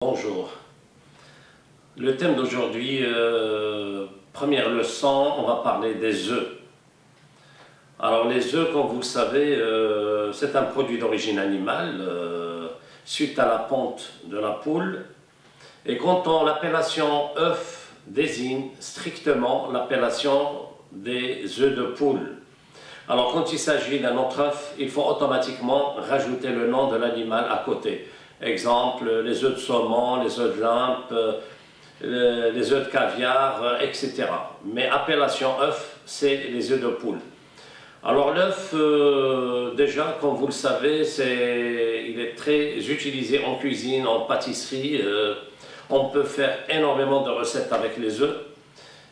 Bonjour. Le thème d'aujourd'hui, première leçon, on va parler des œufs. Alors les œufs, comme vous le savez, c'est un produit d'origine animale, suite à la ponte de la poule. Et quand l'appellation œuf désigne strictement l'appellation des œufs de poule. Alors quand il s'agit d'un autre œuf, il faut automatiquement rajouter le nom de l'animal à côté. Exemple, les œufs de saumon, les œufs de limpe, les œufs de caviar, etc. Mais appellation œuf, c'est les œufs de poule. Alors l'œuf, déjà, comme vous le savez, il est très utilisé en cuisine, en pâtisserie. On peut faire énormément de recettes avec les œufs,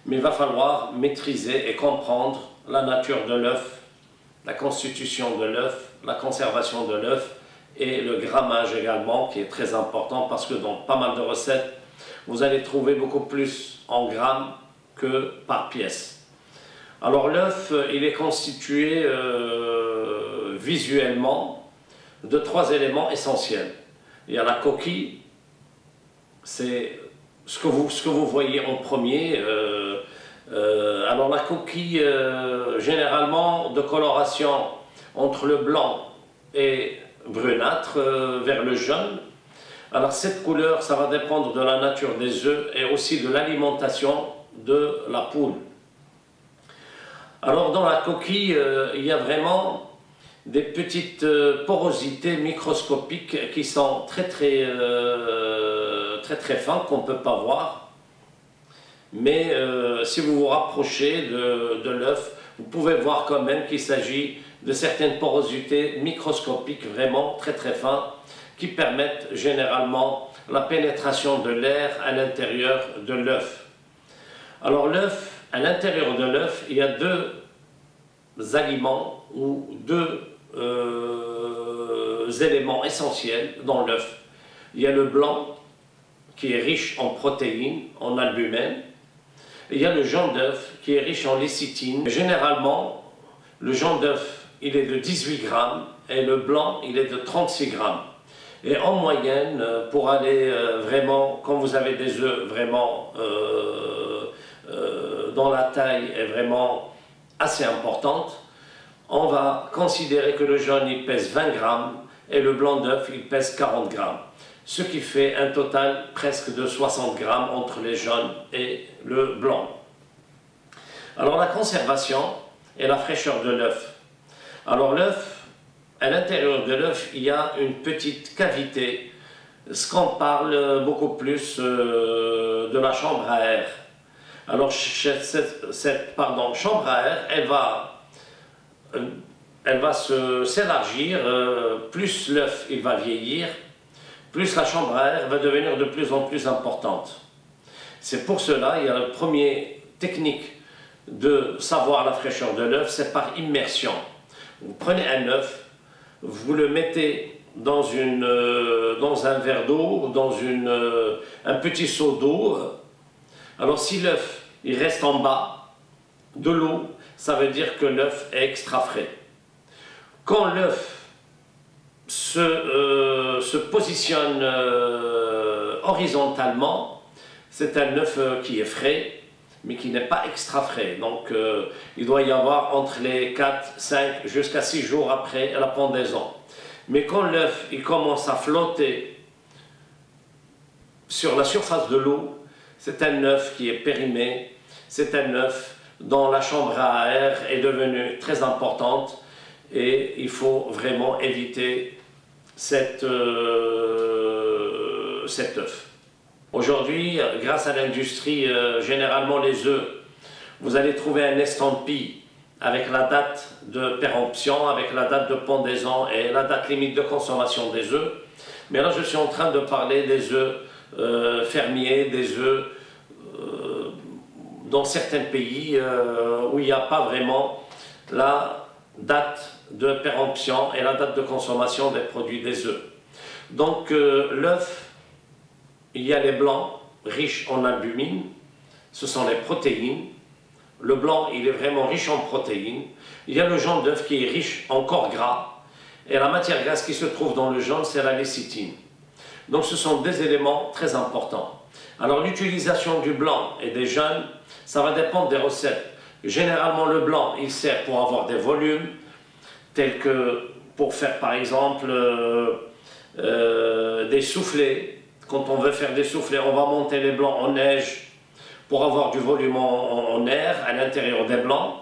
mais il va falloir maîtriser et comprendre la nature de l'œuf, la constitution de l'œuf, la conservation de l'œuf et le grammage également, qui est très important parce que dans pas mal de recettes, vous allez trouver beaucoup plus en grammes que par pièce. Alors l'œuf, il est constitué visuellement de 3 éléments essentiels. Il y a la coquille, c'est ce que vous voyez en premier. Alors la coquille, généralement de coloration entre le blanc et brunâtre vers le jaune. Alors cette couleur, ça va dépendre de la nature des œufs et aussi de l'alimentation de la poule. Alors dans la coquille, il y a vraiment des petites porosités microscopiques qui sont très fins, qu'on ne peut pas voir. Mais si vous vous rapprochez de l'œuf, vous pouvez voir quand même qu'il s'agit de certaines porosités microscopiques vraiment très fines qui permettent généralement la pénétration de l'air à l'intérieur de l'œuf. Alors l'œuf, à l'intérieur de l'œuf, il y a 2 aliments ou 2 éléments essentiels dans l'œuf. Il y a le blanc qui est riche en protéines, en albumène. Il y a le jaune d'œuf qui est riche en lécithine. Généralement, le jaune d'œuf, il est de 18 grammes et le blanc, il est de 36 grammes. Et en moyenne, pour aller vraiment, quand vous avez des œufs vraiment dont la taille est vraiment assez importante, on va considérer que le jaune, il pèse 20 grammes et le blanc d'œuf, il pèse 40 grammes. Ce qui fait un total presque de 60 grammes entre les jaunes et le blanc. Alors la conservation et la fraîcheur de l'œuf. Alors l'œuf, à l'intérieur de l'œuf, il y a une petite cavité, ce qu'on parle beaucoup plus de la chambre à air. Alors cette chambre à air, elle va s'élargir, plus l'œuf il va vieillir, plus la chambre à air va devenir de plus en plus importante. C'est pour cela, il y a la première technique de savoir la fraîcheur de l'œuf, c'est par immersion. Vous prenez un œuf, vous le mettez dans un verre d'eau, dans un petit seau d'eau. Alors si l'œuf il reste en bas de l'eau, ça veut dire que l'œuf est extra frais. Quand l'œuf se positionne horizontalement, c'est un œuf qui est frais, mais qui n'est pas extra frais. Donc il doit y avoir entre les 4, 5 jusqu'à 6 jours après la pendaison. Mais quand l'œuf il commence à flotter sur la surface de l'eau, c'est un œuf qui est périmé, c'est un œuf dont la chambre à air est devenue très importante et il faut vraiment éviter cet œuf. Aujourd'hui, grâce à l'industrie, généralement les œufs, vous allez trouver un estampille avec la date de péremption, avec la date de pendaison et la date limite de consommation des œufs. Mais là, je suis en train de parler des œufs fermiers, des œufs dans certains pays où il n'y a pas vraiment la date de péremption et la date de consommation des produits des œufs. Donc l'œuf, il y a les blancs riches en albumine, ce sont les protéines. Le blanc, il est vraiment riche en protéines. Il y a le jaune d'œuf qui est riche en corps gras. Et la matière grasse qui se trouve dans le jaune, c'est la lécithine. Donc ce sont des éléments très importants. Alors l'utilisation du blanc et des jaunes, ça va dépendre des recettes. Généralement le blanc, il sert pour avoir des volumes, tels que pour faire par exemple des soufflets. Quand on veut faire des soufflets, on va monter les blancs en neige pour avoir du volume en air à l'intérieur des blancs.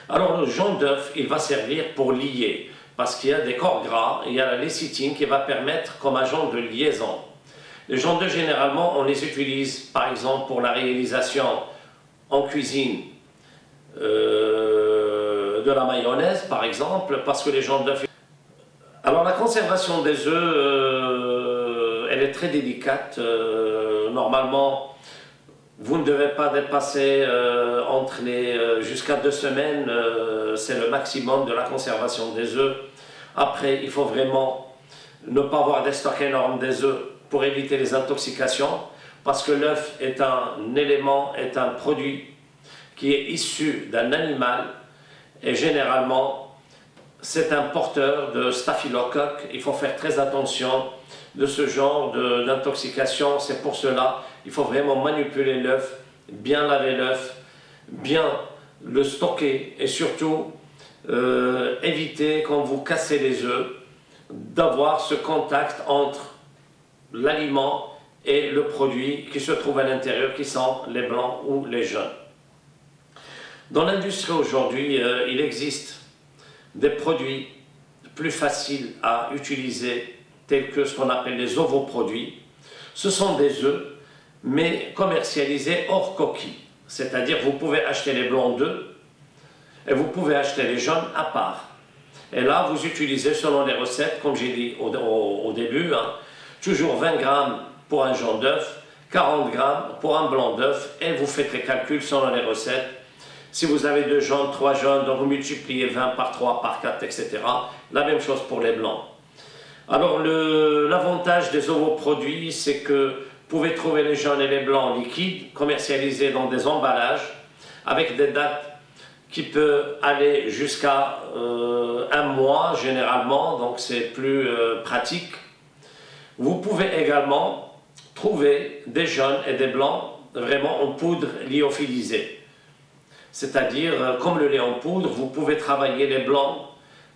Alors le jaune d'œuf, il va servir pour lier, parce qu'il y a des corps gras, il y a la lécithine qui va permettre comme agent de liaison. Les jaunes d'œuf, généralement, on les utilise par exemple pour la réalisation en cuisine de la mayonnaise par exemple, parce que les jaunes d'œuf... Alors la conservation des œufs, elle est très délicate. Normalement, vous ne devez pas dépasser jusqu'à 2 semaines, c'est le maximum de la conservation des œufs. Après, il faut vraiment ne pas avoir des stocks énormes des œufs pour éviter les intoxications, parce que l'œuf est un élément, est un produit qui est issu d'un animal, et généralement, c'est un porteur de staphylocoque. Il faut faire très attention de ce genre d'intoxication. C'est pour cela qu'il faut vraiment manipuler l'œuf, bien laver l'œuf, bien le stocker et surtout éviter, quand vous cassez les œufs, d'avoir ce contact entre l'aliment et le produit qui se trouve à l'intérieur, qui sont les blancs ou les jaunes. Dans l'industrie aujourd'hui, il existe des produits plus faciles à utiliser, tels que ce qu'on appelle les ovoproduits. Ce sont des œufs, mais commercialisés hors coquille. C'est-à-dire vous pouvez acheter les blancs d'œufs et vous pouvez acheter les jaunes à part. Et là, vous utilisez selon les recettes, comme j'ai dit au début, toujours 20 grammes pour un jaune d'œuf, 40 grammes pour un blanc d'œuf, et vous faites les calculs selon les recettes. Si vous avez 2 jaunes, 3 jaunes, donc vous multipliez 20 par 3, par 4, etc. La même chose pour les blancs. Alors l'avantage des ovoproduits, c'est que vous pouvez trouver les jaunes et les blancs liquides, commercialisés dans des emballages, avec des dates qui peuvent aller jusqu'à 1 mois généralement, donc c'est plus pratique. Vous pouvez également trouver des jaunes et des blancs vraiment en poudre lyophilisée. C'est-à-dire, comme le lait en poudre, vous pouvez travailler les blancs.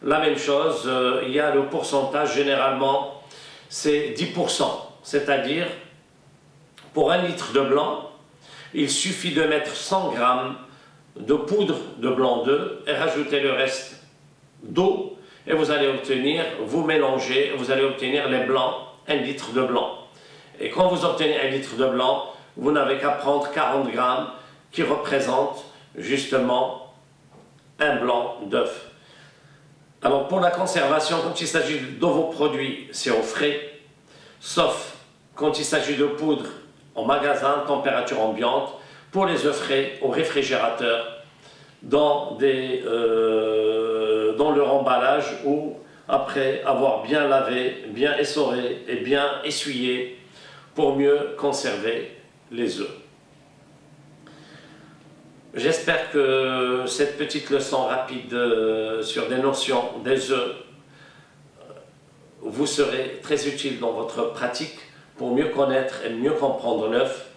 La même chose, il y a le pourcentage, généralement, c'est 10%. C'est-à-dire, pour 1 litre de blanc, il suffit de mettre 100 grammes de poudre de blanc d'œuf et rajouter le reste d'eau. Et vous allez obtenir, vous mélangez, vous allez obtenir les blancs, 1 litre de blanc. Et quand vous obtenez 1 litre de blanc, vous n'avez qu'à prendre 40 grammes qui représentent justement un blanc d'œuf. Alors pour la conservation, quand il s'agit d'ovoproduits, c'est au frais, sauf quand il s'agit de poudre en magasin, température ambiante, pour les œufs frais au réfrigérateur, dans leur emballage, ou après avoir bien lavé, bien essoré et bien essuyé pour mieux conserver les œufs. J'espère que cette petite leçon rapide sur des notions des œufs vous serez très utile dans votre pratique pour mieux connaître et mieux comprendre l'œuf.